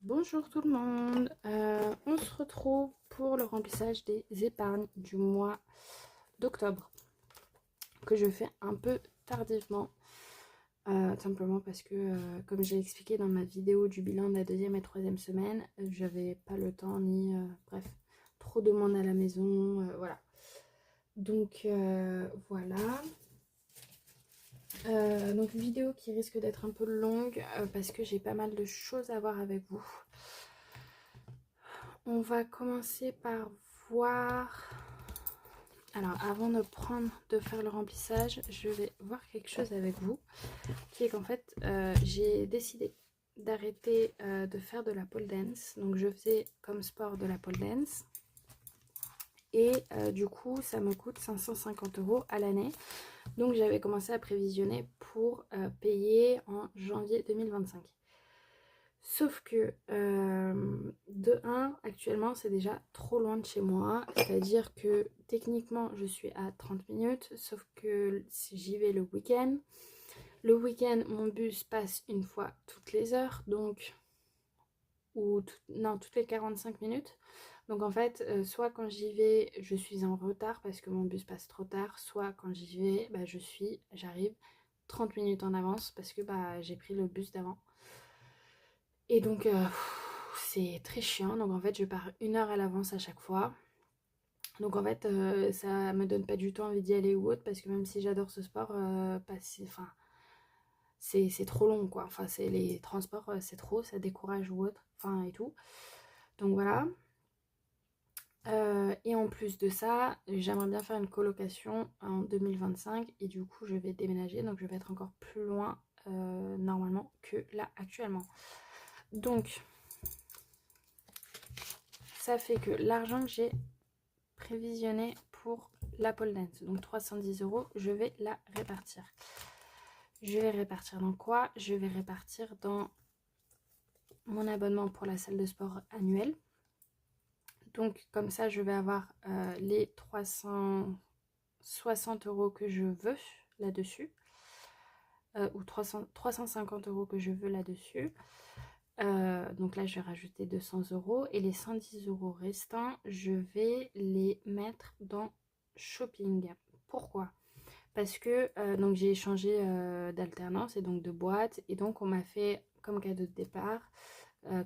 Bonjour tout le monde, on se retrouve pour le remplissage des épargnes du mois d'octobre que je fais un peu tardivement, simplement parce que comme j'ai expliqué dans ma vidéo du bilan de la deuxième et troisième semaine, j'avais pas le temps ni bref, trop de monde à la maison, voilà. Donc voilà. Donc une vidéo qui risque d'être un peu longue parce que j'ai pas mal de choses à voir avec vous. On va commencer par voir. Alors avant de faire le remplissage, je vais voir quelque chose avec vous, qui est qu'en fait j'ai décidé d'arrêter de faire de la pole dance. Donc je faisais comme sport de la pole dance et du coup ça me coûte 550 € à l'année. Donc j'avais commencé à prévisionner pour payer en janvier 2025. Sauf que de 1, actuellement c'est déjà trop loin de chez moi, c'est-à-dire que techniquement je suis à 30 minutes, sauf que si j'y vais le week-end, mon bus passe une fois toutes les heures, donc non, toutes les 45 minutes. Donc en fait, soit quand j'y vais, je suis en retard parce que mon bus passe trop tard, soit quand j'y vais, bah, j'arrive 30 minutes en avance parce que bah, j'ai pris le bus d'avant. Et donc, c'est très chiant. Donc, en fait, je pars 1 heure à l'avance à chaque fois. Donc, en fait, ça me donne pas du tout envie d'y aller ou autre parce que même si j'adore ce sport, enfin, c'est trop long, quoi. Enfin, c'est les transports, c'est trop, ça décourage ou autre. Enfin, et tout. Donc, voilà. Et en plus de ça, j'aimerais bien faire une colocation en 2025 et du coup, je vais déménager. Donc, je vais être encore plus loin normalement que là actuellement. Donc, ça fait que l'argent que j'ai prévisionné pour la pole dance, donc 310 €, je vais la répartir. Je vais répartir dans quoi? Je vais répartir dans mon abonnement pour la salle de sport annuelle. Donc comme ça, je vais avoir les 360 € que je veux là-dessus, ou 350 € que je veux là-dessus. Donc là je vais rajouter 200 € et les 110 € restants je vais les mettre dans shopping. Pourquoi? Parce que donc j'ai changé d'alternance et donc de boîte et donc on m'a fait comme cadeau de départ,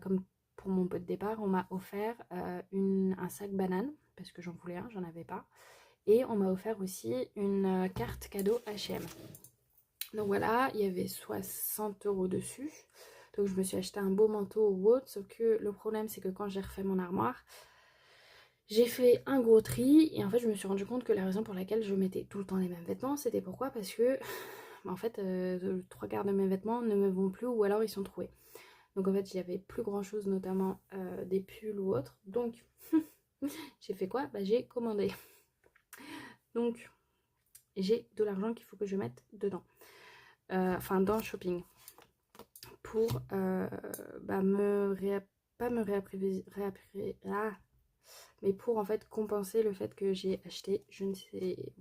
comme pour mon pot de départ, on m'a offert un sac banane parce que j'en voulais un, j'en avais pas, et on m'a offert aussi une carte cadeau H&M. Donc voilà, il y avait 60 € dessus. Donc je me suis acheté un beau manteau ou autre, sauf que le problème c'est que quand j'ai refait mon armoire, j'ai fait un gros tri et en fait je me suis rendu compte que la raison pour laquelle je mettais tout le temps les mêmes vêtements, c'était pourquoi? Parce que en fait 3/4 de mes vêtements ne me vont plus ou alors ils sont troués. Donc en fait il n'y avait plus grand chose, notamment des pulls ou autres. Donc j'ai fait quoi? Bah j'ai commandé. Donc j'ai de l'argent qu'il faut que je mette dedans. Enfin dans le shopping. Pour bah, pas me mais pour en fait compenser le fait que j'ai acheté, je ne sais,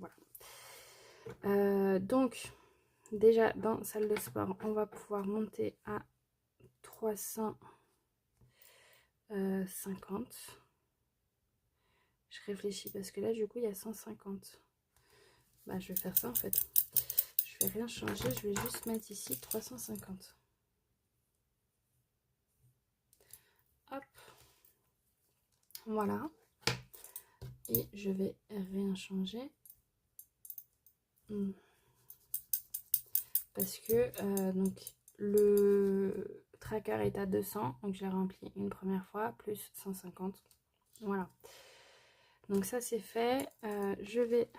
voilà. Donc déjà dans salle de sport, on va pouvoir monter à 350. Je réfléchis parce que là du coup il y a 150. Bah je vais faire ça en fait. Je vais rien changer, je vais juste mettre ici 350. Hop. Voilà. Et je vais rien changer. Parce que donc le tracker est à 200, donc je l'ai rempli une première fois, plus 150. Voilà. Donc ça c'est fait. Je vais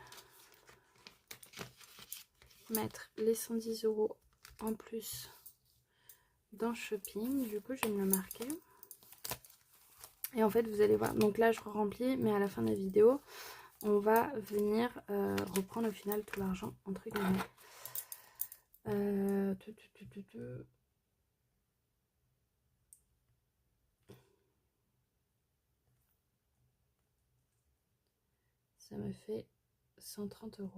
mettre les 110 € en plus dans shopping. Du coup, je vais me le marquer. Et en fait, vous allez voir. Donc là, je remplis, mais à la fin de la vidéo, on va venir reprendre au final tout l'argent entre guillemets. Ça me fait 130 €.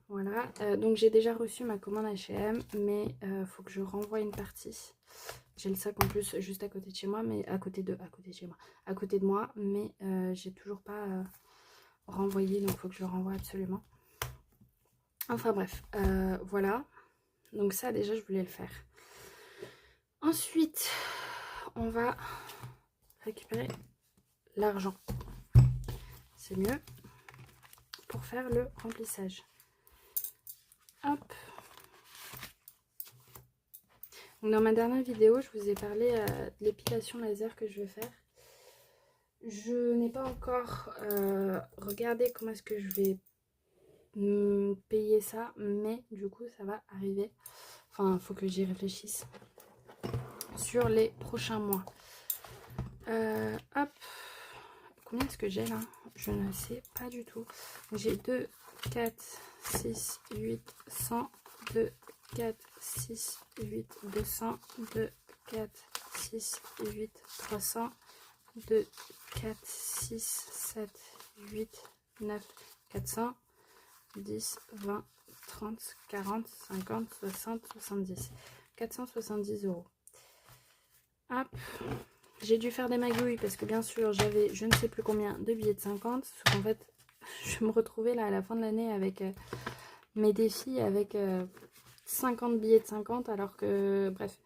Voilà, donc j'ai déjà reçu ma commande H&M, mais faut que je renvoie une partie. J'ai le sac en plus juste à côté de chez moi, mais à côté de chez moi, à côté de moi, mais j'ai toujours pas renvoyé, donc faut que je le renvoie absolument. Enfin bref, voilà. Donc ça déjà je voulais le faire. Ensuite, on va récupérer l'argent. C'est mieux pour faire le remplissage. Hop. Donc dans ma dernière vidéo, je vous ai parlé de l'épilation laser que je vais faire. Je n'ai pas encore regardé comment est-ce que je vais payer ça, mais du coup ça va arriver. Enfin, il faut que j'y réfléchisse sur les prochains mois. Hop. Combien est-ce que j'ai là? Je ne sais pas du tout. J'ai 2, 4, 6, 8, 100, 2, 4, 6, 8, 200, 2, 4, 6, 8, 300, 2, 4, 6, 7, 8, 9, 400, 10, 20, 30, 40, 50, 60, 70. 470 €. Hop. J'ai dû faire des magouilles parce que bien sûr j'avais je ne sais plus combien de billets de 50. Sauf qu'en fait je me retrouvais là à la fin de l'année avec mes défis avec 50 billets de 50 alors que bref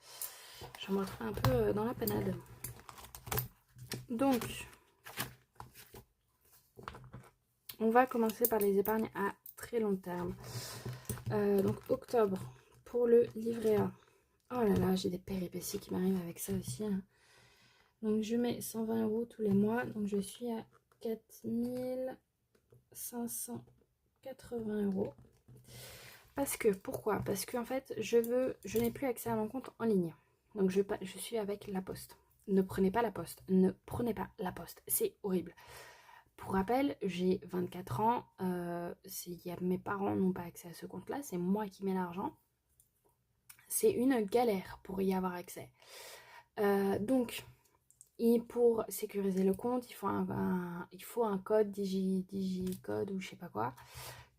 je me retrouvais un peu dans la panade. Donc on va commencer par les épargnes à très long terme. Donc octobre pour le livret A. Oh là là, j'ai des péripéties qui m'arrivent avec ça aussi. Hein. Donc je mets 120 € tous les mois. Donc je suis à 4580 €. Parce que, pourquoi? Parce qu'en fait, je n'ai plus accès à mon compte en ligne. Donc je suis avec La Poste. Ne prenez pas La Poste. Ne prenez pas La Poste. C'est horrible. Pour rappel, j'ai 24 ans. Mes parents n'ont pas accès à ce compte-là. C'est moi qui mets l'argent. C'est une galère pour y avoir accès. Donc, pour sécuriser le compte, il faut un code, digicode ou je sais pas quoi,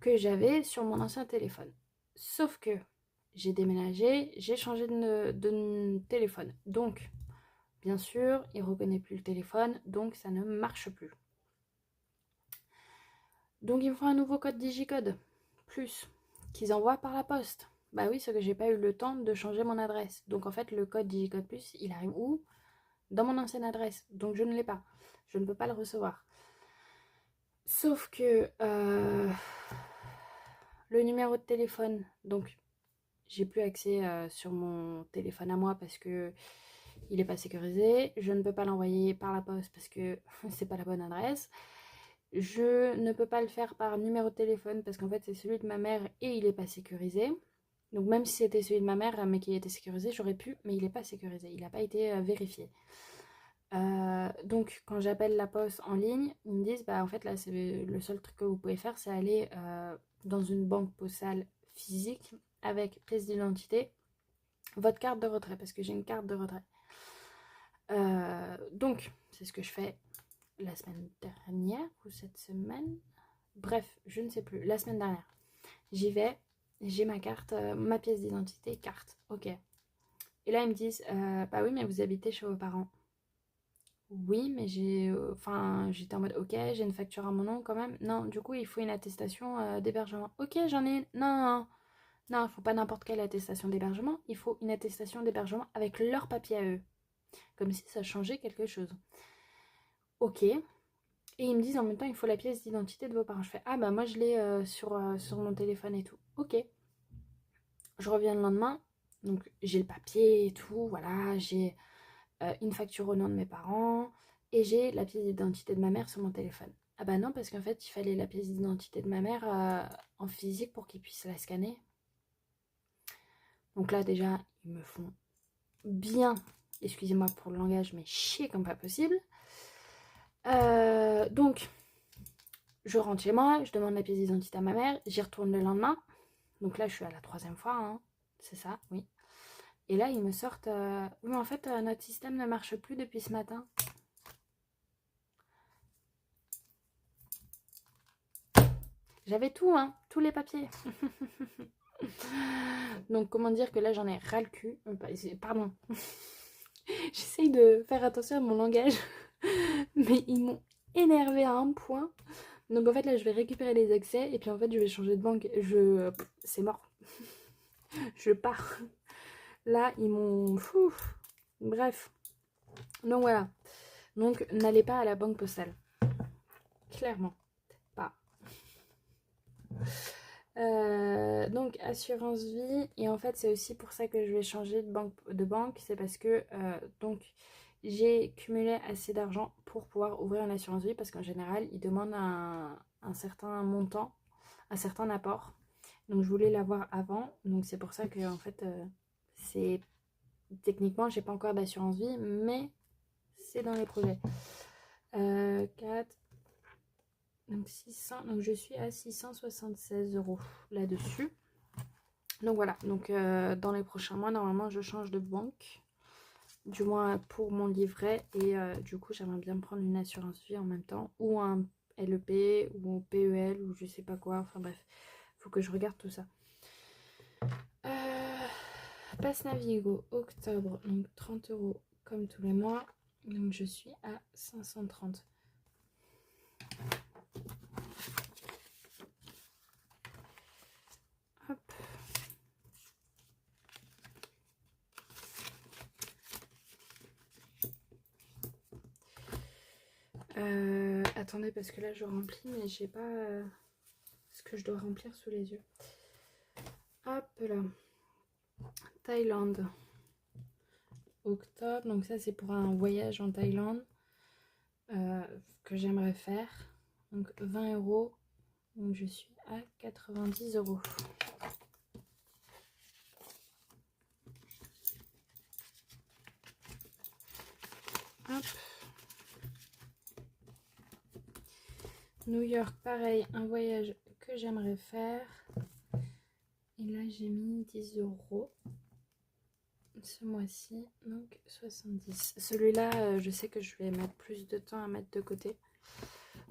que j'avais sur mon ancien téléphone. Sauf que j'ai déménagé, j'ai changé de téléphone. Donc, bien sûr, il ne reconnaît plus le téléphone, donc ça ne marche plus. Donc, il me faut un nouveau code digicode, plus, qu'ils envoient par la poste. Bah oui, c'est que j'ai pas eu le temps de changer mon adresse. Donc, en fait, le code digicode plus, il arrive où? Dans mon ancienne adresse. Donc, je ne l'ai pas. Je ne peux pas le recevoir. Sauf que le numéro de téléphone, donc j'ai plus accès sur mon téléphone à moi parce que il n'est pas sécurisé. Je ne peux pas l'envoyer par la poste parce que c'est pas la bonne adresse. Je ne peux pas le faire par numéro de téléphone parce qu'en fait c'est celui de ma mère et il n'est pas sécurisé. Donc même si c'était celui de ma mère mais qui était sécurisé, j'aurais pu, mais il n'est pas sécurisé. Il n'a pas été vérifié. Donc quand j'appelle la poste en ligne, ils me disent bah en fait là c'est le seul truc que vous pouvez faire, c'est aller dans une banque postale physique avec pièce d'identité, votre carte de retrait, parce que j'ai une carte de retrait. Donc c'est ce que je fais la semaine dernière ou cette semaine, bref je ne sais plus, la semaine dernière j'y vais, j'ai ma carte, ma pièce d'identité, carte, ok, et là ils me disent bah oui mais vous habitez chez vos parents. Oui, mais j'étais en mode, ok, j'ai une facture à mon nom quand même. Non, du coup, il faut une attestation d'hébergement. Ok, j'en ai une. Non, non, il faut pas n'importe quelle attestation d'hébergement. Il faut une attestation d'hébergement avec leur papier à eux. Comme si ça changeait quelque chose. Ok. Et ils me disent en même temps, il faut la pièce d'identité de vos parents. Je fais, ah bah moi je l'ai sur mon téléphone et tout. Ok. Je reviens le lendemain. Donc j'ai le papier et tout. Voilà, j'ai une facture au nom de mes parents et j'ai la pièce d'identité de ma mère sur mon téléphone. Ah bah non, parce qu'en fait, il fallait la pièce d'identité de ma mère en physique pour qu'ils puissent la scanner. Donc là, déjà, ils me font bien, excusez-moi pour le langage, mais chier comme pas possible. Donc, je rentre chez moi, je demande la pièce d'identité à ma mère, j'y retourne le lendemain. Donc là, je suis à la 3e fois, hein. C'est ça, oui. Et là, ils me sortent, oui, mais en fait, notre système ne marche plus depuis ce matin. J'avais tout, hein, tous les papiers. Donc comment dire que là j'en ai ras le cul. Pardon. J'essaye de faire attention à mon langage. Mais ils m'ont énervé à un point. Donc en fait là je vais récupérer les accès et puis en fait je vais changer de banque. C'est mort. Je pars. Là ils m'ont... Bref. Donc voilà. Donc n'allez pas à la banque postale. Clairement. Pas. Donc assurance vie. Et en fait c'est aussi pour ça que je vais changer de banque. C'est parce que donc j'ai cumulé assez d'argent pour pouvoir ouvrir une assurance vie. Parce qu'en général ils demandent un certain montant, un certain apport. Donc je voulais l'avoir avant. Donc c'est pour ça que en fait c'est... Techniquement j'ai pas encore d'assurance vie. Mais c'est dans les projets. 4... Donc 600, donc je suis à 676 € là-dessus. Donc voilà, donc dans les prochains mois, normalement, je change de banque. Du moins pour mon livret. Et du coup, j'aimerais bien prendre une assurance vie en même temps. Ou un LEP ou PEL ou je sais pas quoi. Enfin bref, faut que je regarde tout ça. Pass Navigo, octobre, donc 30 € comme tous les mois. Donc je suis à 530. Hop. Attendez parce que là je remplis mais j'ai pas ce que je dois remplir sous les yeux. Hop là. Thaïlande. Octobre. Donc ça c'est pour un voyage en Thaïlande que j'aimerais faire. Donc 20 €. Donc je suis à 90 €. Hop. New York, pareil, un voyage que j'aimerais faire. Et là, j'ai mis 10 € ce mois-ci, donc 70. Celui-là, je sais que je vais mettre plus de temps à mettre de côté.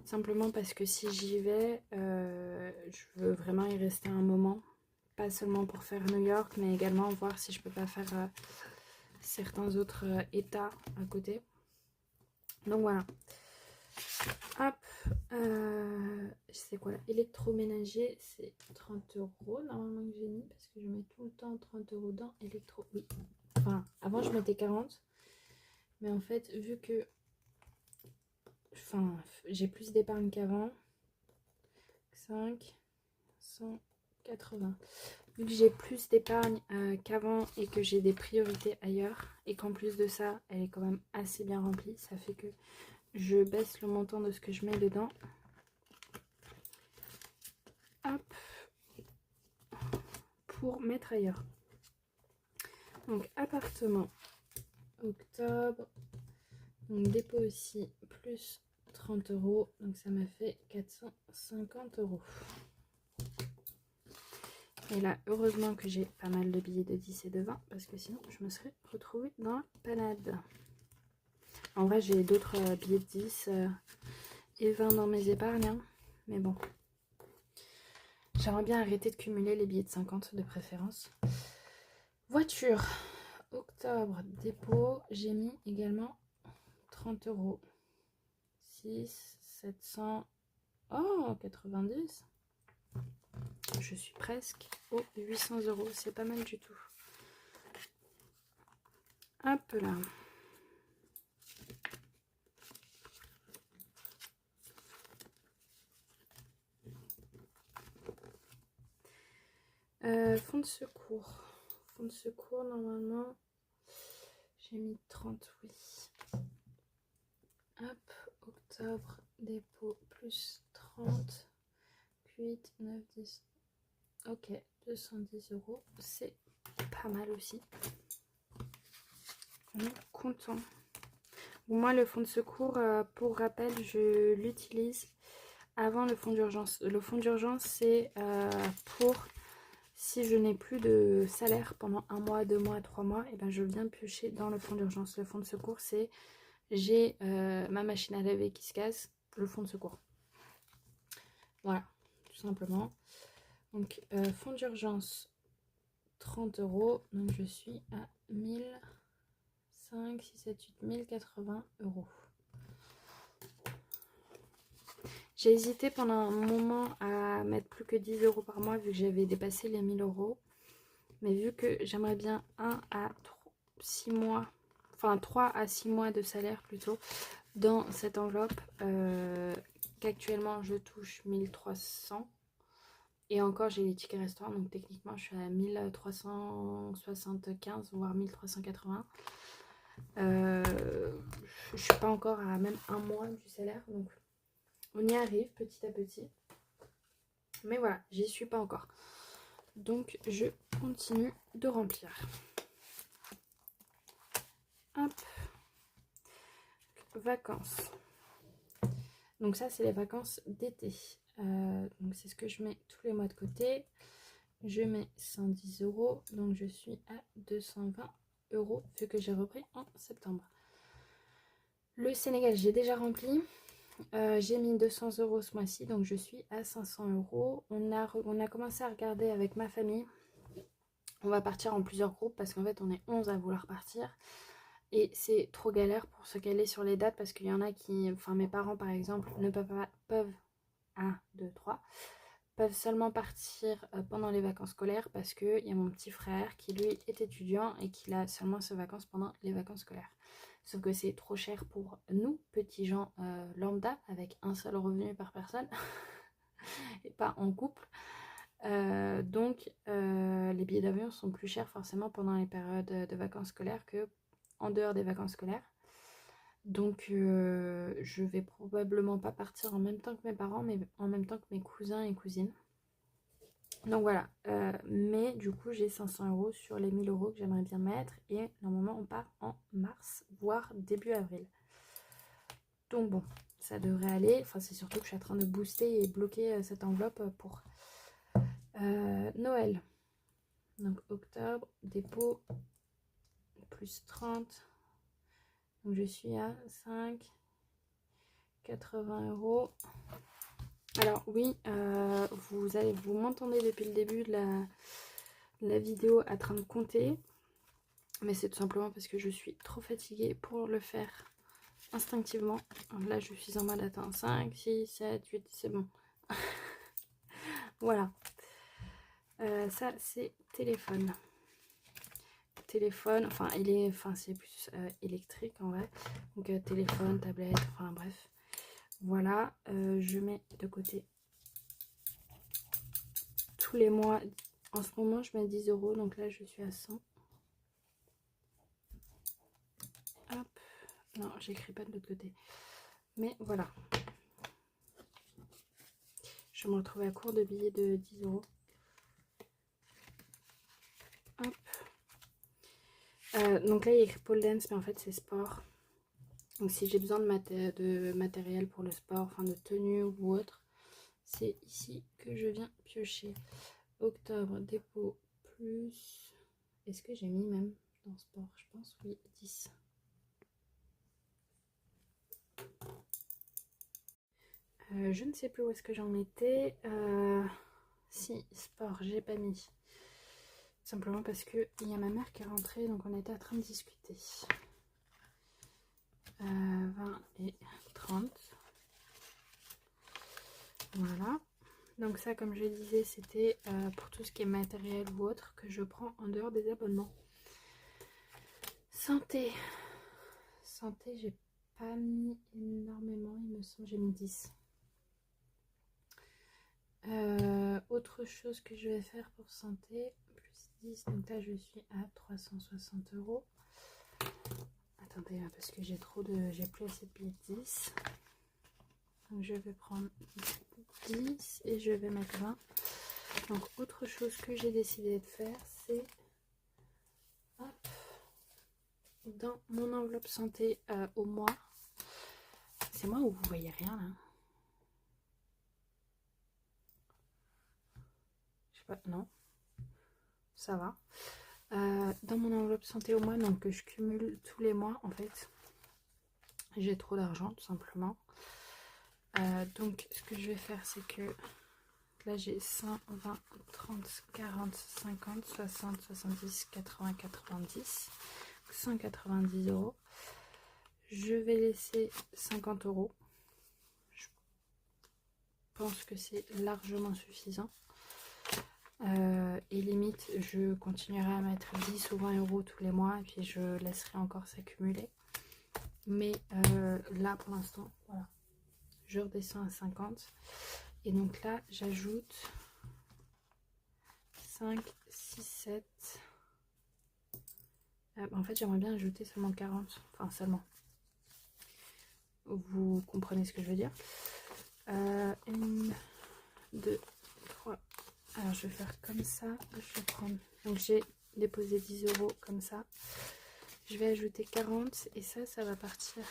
Simplement parce que si j'y vais, je veux vraiment y rester un moment. Pas seulement pour faire New York, mais également voir si je peux pas faire certains autres états à côté. Donc voilà. Hop, c'est quoi là? Électroménager, c'est 30 € normalement que j'ai mis parce que je mets tout le temps 30 € dans électro. Oui, enfin avant je mettais 40, mais en fait vu que j'ai plus d'épargne qu'avant, 5, 180. Vu que j'ai plus d'épargne qu'avant et que j'ai des priorités ailleurs et qu'en plus de ça elle est quand même assez bien remplie, ça fait que je baisse le montant de ce que je mets dedans. Hop, pour mettre ailleurs. Donc appartement, octobre, donc dépôt aussi, plus 30 €, donc ça m'a fait 450 €. Et là, heureusement que j'ai pas mal de billets de 10 et de 20, parce que sinon je me serais retrouvée dans la panade. En vrai, j'ai d'autres billets de 10 et 20 dans mes épargnes, hein, mais bon. J'aimerais bien arrêter de cumuler les billets de 50 de préférence. Voiture, octobre, dépôt, j'ai mis également 30 €. 6, 700, oh 90. Je suis presque aux 800 €, c'est pas mal du tout. Hop là. Fonds de secours. Fonds de secours, normalement, j'ai mis 30, oui. Hop, octobre, dépôt, plus 30, 8, 9, 10. Ok, 210 €, c'est pas mal aussi. On est content. Bon, moi, le fonds de secours, pour rappel, je l'utilise avant le fonds d'urgence. Le fonds d'urgence, c'est pour... Si je n'ai plus de salaire pendant 1 mois, 2 mois, 3 mois, et ben je viens piocher dans le fonds d'urgence. Le fonds de secours, c'est j'ai ma machine à laver qui se casse, le fonds de secours. Voilà, tout simplement. Donc fonds d'urgence 30 €, donc je suis à 1005, 6, 7, 8, 1080 €. J'ai hésité pendant un moment à mettre plus que 10 € par mois vu que j'avais dépassé les 1000 €. Mais vu que j'aimerais bien 1 à 6 mois, enfin 3 à 6 mois de salaire plutôt, dans cette enveloppe, qu'actuellement je touche 1300. Et encore j'ai les tickets restaurants, donc techniquement je suis à 1375 voire 1380. Je suis pas encore à même un mois du salaire, donc on y arrive petit à petit. Mais voilà, j'y suis pas encore. Donc je continue de remplir. Hop. Vacances. Donc ça c'est les vacances d'été. Donc c'est ce que je mets tous les mois de côté. Je mets 110 €, donc je suis à 220 € vu que j'ai repris en septembre. Le Sénégal j'ai déjà rempli. J'ai mis 200 € ce mois-ci, donc je suis à 500 €. On a commencé à regarder avec ma famille. On va partir en plusieurs groupes parce qu'en fait on est 11 à vouloir partir. Et c'est trop galère pour se caler sur les dates parce qu'il y en a qui, enfin mes parents par exemple, ne peuvent 1, 2, 3, peuvent seulement partir pendant les vacances scolaires parce qu'il y a mon petit frère qui lui est étudiant et qu'il a seulement ses vacances pendant les vacances scolaires. Sauf que c'est trop cher pour nous, petits gens lambda, avec un seul revenu par personne et pas en couple. Donc les billets d'avion sont plus chers forcément pendant les périodes de vacances scolaires que en dehors des vacances scolaires. Donc je vais probablement pas partir en même temps que mes parents, mais en même temps que mes cousins et cousines. Donc voilà, mais du coup j'ai 500 € sur les 1000 € que j'aimerais bien mettre. Et normalement on part en mars, voire début avril. Donc bon, ça devrait aller. Enfin c'est surtout que je suis en train de booster et bloquer cette enveloppe pour Noël. Donc octobre, dépôt, plus 30. Donc je suis à 5,80 €. Alors oui, vous m'entendez depuis le début de la vidéo en train de compter. Mais c'est tout simplement parce que je suis trop fatiguée pour le faire instinctivement. Alors là je suis en mode attends, 5, 6, 7, 8, c'est bon. Voilà. Ça c'est téléphone. Téléphone, enfin c'est plus électrique en vrai. Donc téléphone, tablette, enfin bref. Voilà, je mets de côté tous les mois. En ce moment je mets 10 €, donc là je suis à 100. Hop, non j'écris pas de l'autre côté. Mais voilà. Je me retrouve à court de billets de 10 €. Hop. Donc là il y a écrit pole dance, mais en fait c'est sport. Donc si j'ai besoin de matériel pour le sport, enfin de tenue ou autre, c'est ici que je viens piocher. Octobre, dépôt, plus... Est-ce que j'ai mis même dans sport? Je pense oui, 10. Je ne sais plus où est-ce que j'en étais. Si, sport, j'ai pas mis. Simplement parce qu'il y a ma mère qui est rentrée, donc on était en train de discuter. 20 et 30. Voilà. Donc ça, comme je disais, c'était pour tout ce qui est matériel ou autre que je prends en dehors des abonnements. Santé. Santé, j'ai pas mis énormément, il me semble, j'ai mis 10. Autre chose que je vais faire pour santé, plus 10, donc là je suis à 360 €. Attendez, parce que j'ai plus assez de billets de 10. Donc je vais prendre 10 et je vais mettre 20. Donc autre chose que j'ai décidé de faire, c'est dans mon enveloppe santé au mois. C'est moi ou vous voyez rien là? Je sais pas, non. Ça va. Dans mon enveloppe santé au mois, donc que je cumule tous les mois en fait. J'ai trop d'argent tout simplement. Donc ce que je vais faire, c'est que Là j'ai 100, 20, 30, 40, 50, 60, 70, 80, 90, 190 euros. Je vais laisser 50 euros. Je pense que c'est largement suffisant. Et limite, je continuerai à mettre 10 ou 20 euros tous les mois et puis je laisserai encore s'accumuler. Mais là, pour l'instant, voilà, je redescends à 50. Et donc là, j'ajoute 5, 6, 7. En fait, j'aimerais bien ajouter seulement 40. Enfin, seulement. Vous comprenez ce que je veux dire. 1, 2, 3. Alors, je vais faire comme ça. Je vais prendre. Donc, j'ai déposé 10 euros comme ça. Je vais ajouter 40. Et ça va partir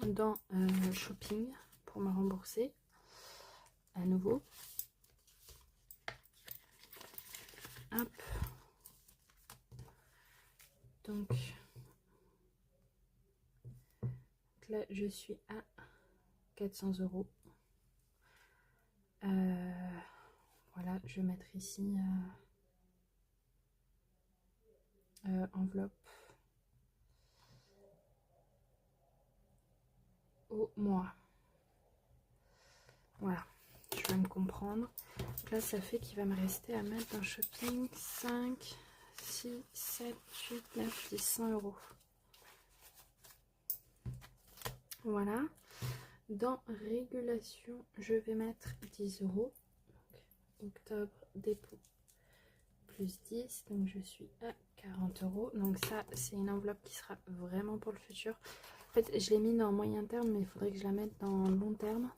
dans shopping pour me rembourser. À nouveau. Hop. Donc là, je suis à 400 euros. Voilà, je vais mettre ici enveloppe au mois. Voilà, je vais me comprendre. Donc là, ça fait qu'il va me rester à mettre dans shopping 5, 6, 7, 8, 9, 10, 100 euros. Voilà. Dans régulation, je vais mettre 10 euros. Donc, octobre, dépôt, plus 10. Donc, je suis à 40 euros. Donc, ça, c'est une enveloppe qui sera vraiment pour le futur. En fait, je l'ai mis dans moyen terme, mais il faudrait que je la mette dans long terme.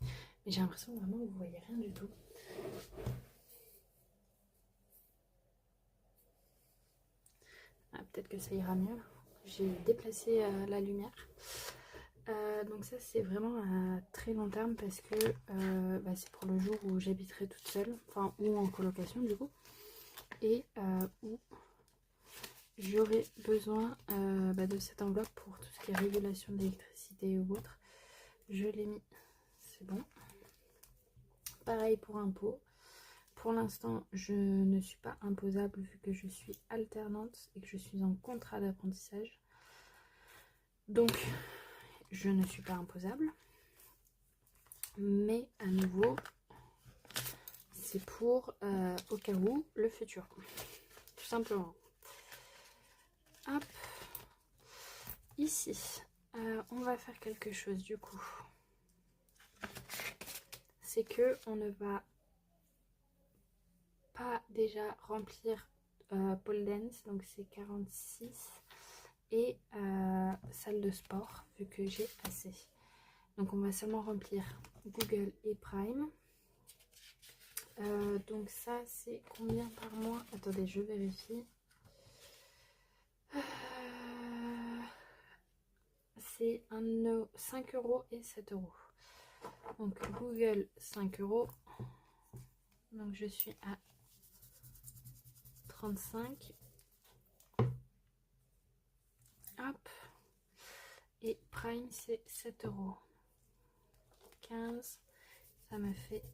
Mais j'ai l'impression vraiment que vous voyez rien du tout. Ah, peut-être que ça ira mieux. J'ai déplacé la lumière. Donc ça c'est vraiment à très long terme parce que c'est pour le jour où j'habiterai toute seule, enfin ou en colocation du coup, et où j'aurai besoin de cette enveloppe pour tout ce qui est régulation d'électricité ou autre. Je l'ai mis, c'est bon. Pareil pour impôts. Pour l'instant, je ne suis pas imposable vu que je suis alternante et que je suis en contrat d'apprentissage. Donc, je ne suis pas imposable. Mais à nouveau, c'est pour au cas où le futur. Tout simplement. Hop. Ici, on va faire quelque chose du coup. C'est que on ne va pas déjà remplir pole dance, donc c'est 46, et salle de sport, vu que j'ai assez. Donc on va seulement remplir Google et Prime. Donc ça c'est combien par mois? Attendez, je vérifie. C'est 5 euros et 7 euros. Donc Google 5 euros. Donc je suis à 35. Hop. Et Prime c'est 7 euros. 15. Ça me fait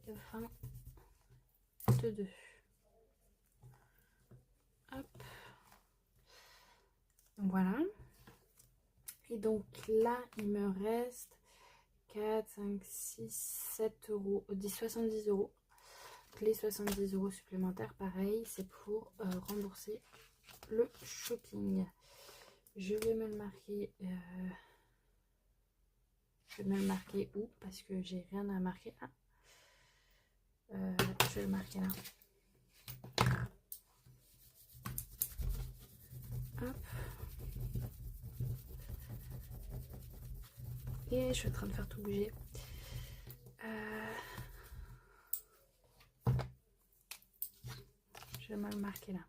22. Hop. Voilà. Et donc là, il me reste 4, 5, 6, 7 euros, 70 euros. Donc les 70 euros supplémentaires, pareil, c'est pour rembourser le shopping. Je vais me le marquer. Je vais me le marquer où? Parce que j'ai rien à marquer là. Je vais le marquer là. Hop. Et je suis en train de faire tout bouger. Je vais me le marquer là.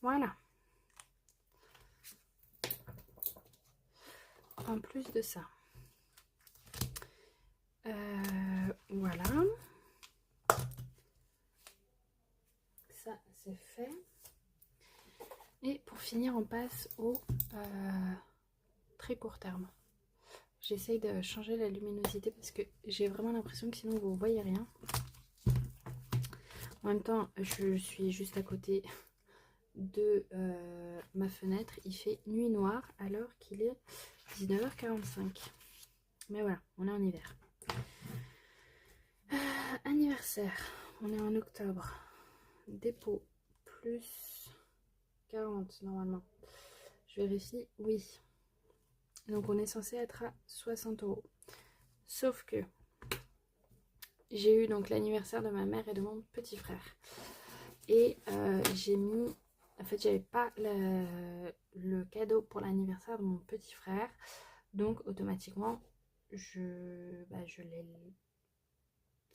Voilà. En plus de ça. Voilà. c'est fait. Et pour finir, on passe au très court terme. J'essaye de changer la luminosité parce que j'ai vraiment l'impression que sinon vous voyez rien. En même temps, je suis juste à côté de ma fenêtre. Il fait nuit noire alors qu'il est 19h45. Mais voilà, on est en hiver. Anniversaire, on est en octobre. Dépôt plus 40 normalement. Je vérifie, oui. Donc on est censé être à 60 €. Sauf que j'ai eu donc l'anniversaire de ma mère et de mon petit frère. Et j'ai mis... En fait, j'avais pas le cadeau pour l'anniversaire de mon petit frère. Donc automatiquement, je l'ai...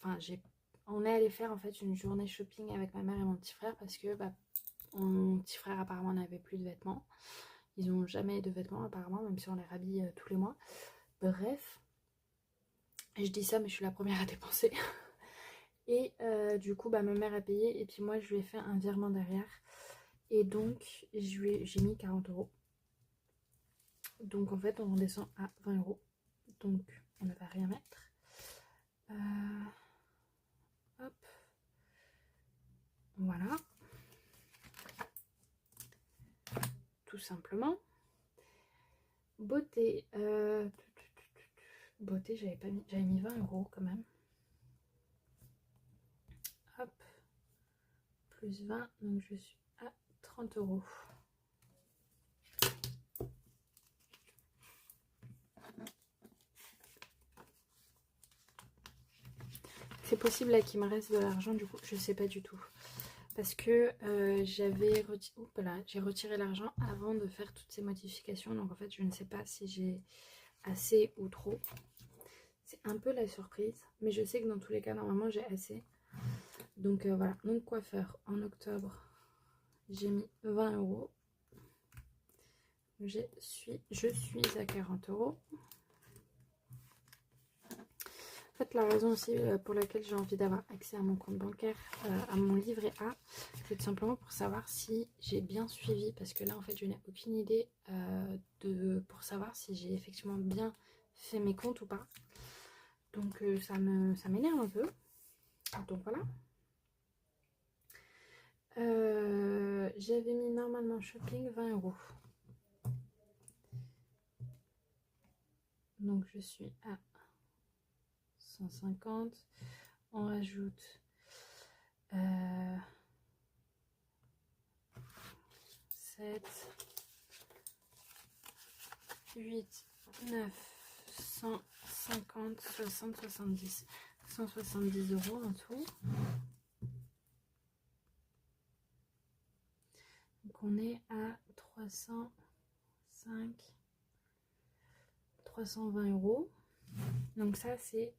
Enfin, on est allé faire en fait une journée shopping avec ma mère et mon petit frère parce que mon petit frère apparemment n'avait plus de vêtements. Ils n'ont jamais de vêtements apparemment, même si on les rhabille tous les mois. Bref, je dis ça mais je suis la première à dépenser. Et du coup ma mère a payé et puis moi je lui ai fait un virement derrière. Et donc j'ai mis 40 €. Donc en fait on redescend à 20 €. Donc on ne va rien mettre. Hop. Voilà. Tout simplement. Beauté. Beauté, j'avais mis 20 € quand même. Hop. Plus 20, donc je suis à 30 €. C'est possible là qu'il me reste de l'argent, du coup, je sais pas du tout. Parce que j'ai retiré l'argent avant de faire toutes ces modifications. Donc en fait, je ne sais pas si j'ai assez ou trop. C'est un peu la surprise. Mais je sais que dans tous les cas, normalement, j'ai assez. Donc voilà. Donc coiffeur, en octobre, j'ai mis 20 €. Je suis à 40 €. En fait, la raison aussi pour laquelle j'ai envie d'avoir accès à mon compte bancaire, à mon livret A, c'est tout simplement pour savoir si j'ai bien suivi. Parce que là, en fait, je n'ai aucune idée pour savoir si j'ai effectivement bien fait mes comptes ou pas. Donc, ça m'énerve un peu. Donc, voilà. J'avais mis normalement shopping 20 €. Donc, je suis à 150. On rajoute 7, 8, 9, 150, 60, 70. 170 € en tout. Donc on est à 305, 320 €. Donc ça c'est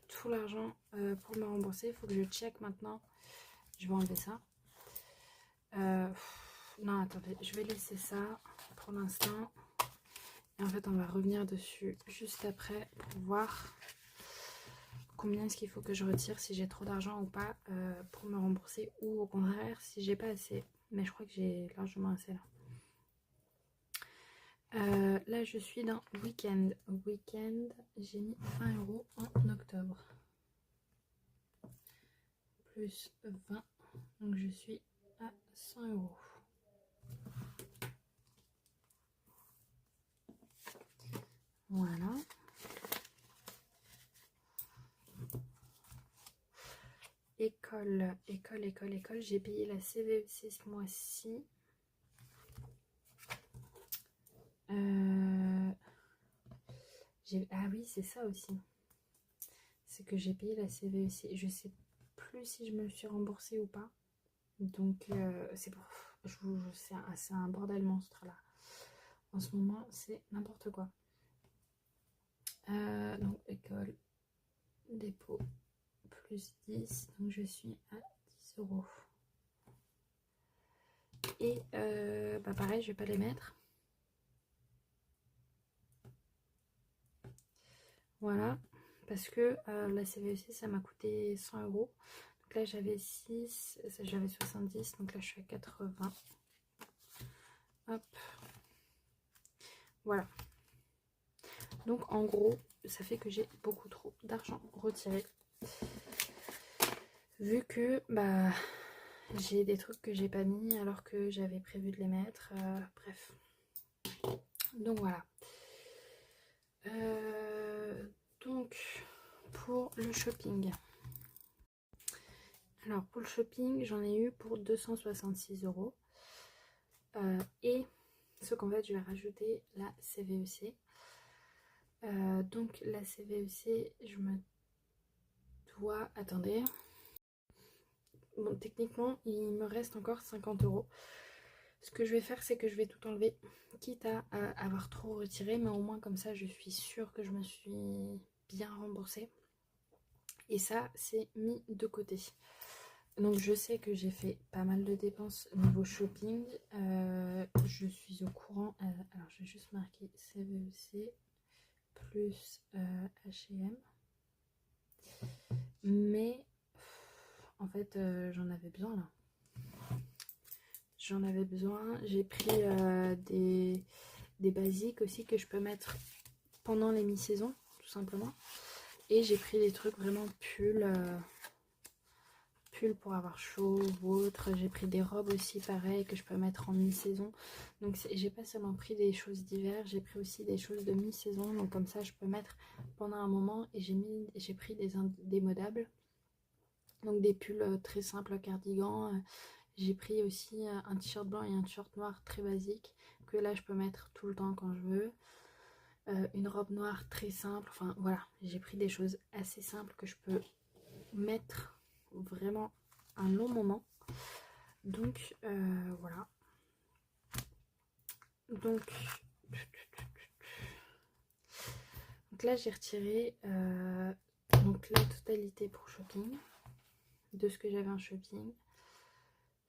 tout l'argent pour me rembourser. Il faut que je check maintenant. Je vais enlever ça. Non, attendez, je vais laisser ça pour l'instant. Et en fait, on va revenir dessus juste après pour voir combien est-ce qu'il faut que je retire, si j'ai trop d'argent ou pas pour me rembourser, ou au contraire, si j'ai pas assez. Mais je crois que j'ai largement assez là. Là, je suis dans week-end. Week-end, j'ai mis 20 € en octobre. Plus 20, donc je suis à 100 €. Voilà. École. J'ai payé la CVEC ce mois-ci. Ah oui, c'est ça aussi. C'est que j'ai payé la CVEC. Je sais plus si je me suis remboursée ou pas. Donc, c'est pour... c'est un bordel monstre là. En ce moment, c'est n'importe quoi. Donc, école, dépôt, plus 10. Donc, je suis à 10 €. Et pareil, je vais pas les mettre. Voilà. Parce que la CVEC, ça m'a coûté 100 €. Donc Donc là j'avais 6, j'avais 70, donc là je suis à 80. Hop. Voilà. Donc en gros, ça fait que j'ai beaucoup trop d'argent retiré. Vu que bah j'ai des trucs que j'ai pas mis alors que j'avais prévu de les mettre. Bref. Donc voilà. Donc pour le shopping. Alors pour le shopping, j'en ai eu pour 266 €. Et ce qu'en fait je vais rajouter la CVEC. Donc la CVEC, je me dois... Attendez. Bon, techniquement, il me reste encore 50 €. Ce que je vais faire, c'est que je vais tout enlever, quitte à avoir trop retiré, mais au moins comme ça, je suis sûre que je me suis bien remboursée. Et ça, c'est mis de côté. Donc je sais que j'ai fait pas mal de dépenses niveau shopping. Je suis au courant. Alors je vais juste marquer CVEC plus H&M. Mais en fait, j'en avais besoin là. J'en avais besoin. J'ai pris des basiques aussi que je peux mettre pendant les mi-saisons, tout simplement. Et j'ai pris des trucs vraiment pulls pour avoir chaud ou autre. J'ai pris des robes aussi pareil que je peux mettre en mi-saison. Donc j'ai pas seulement pris des choses d'hiver, j'ai pris aussi des choses de mi-saison. Donc comme ça je peux mettre pendant un moment. Et j'ai pris des indémodables. Donc des pulls très simples, cardigans. J'ai pris aussi un t-shirt blanc et un t-shirt noir très basique que là je peux mettre tout le temps quand je veux. Une robe noire très simple. Enfin voilà, j'ai pris des choses assez simples que je peux mettre vraiment un long moment. Donc voilà. Donc là j'ai retiré donc la totalité pour shopping de ce que j'avais en shopping.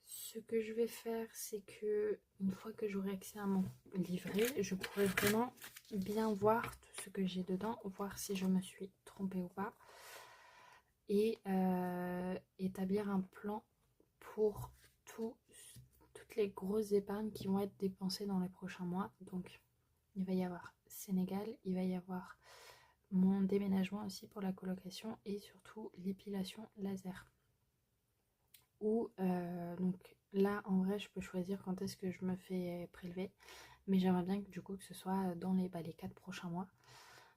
Ce que je vais faire, c'est que une fois que j'aurai accès à mon livret, je pourrai vraiment bien voir tout ce que j'ai dedans, voir si je me suis trompée ou pas, et établir un plan pour toutes les grosses épargnes qui vont être dépensées dans les prochains mois. Donc il va y avoir Sénégal, il va y avoir mon déménagement aussi pour la colocation et surtout l'épilation laser. Ou donc là en vrai je peux choisir quand est-ce que je me fais prélever, mais j'aimerais bien que du coup que ce soit dans les 4 prochains mois,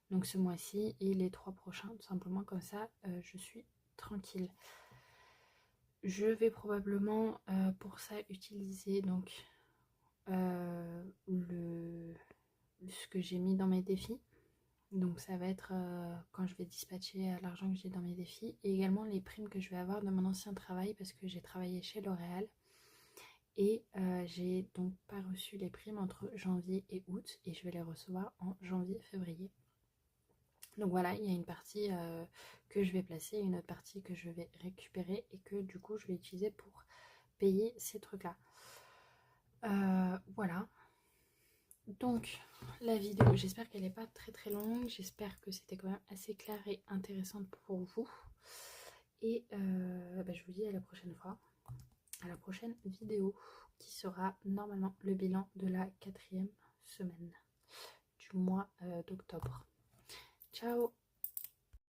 donc ce mois-ci et les 3 prochains, tout simplement, comme ça je suis tranquille. Je vais probablement pour ça utiliser donc ce que j'ai mis dans mes défis. Donc ça va être quand je vais dispatcher l'argent que j'ai dans mes défis, et également les primes que je vais avoir de mon ancien travail parce que j'ai travaillé chez L'Oréal. Et j'ai donc pas reçu les primes entre janvier et août, et je vais les recevoir en janvier-février. Donc voilà, il y a une partie que je vais placer, une autre partie que je vais récupérer et que du coup je vais utiliser pour payer ces trucs-là. Voilà. Donc la vidéo, j'espère qu'elle n'est pas très très longue, j'espère que c'était quand même assez clair et intéressante pour vous. Et je vous dis à la prochaine fois, à la prochaine vidéo, qui sera normalement le bilan de la 4e semaine du mois d'octobre. Ciao!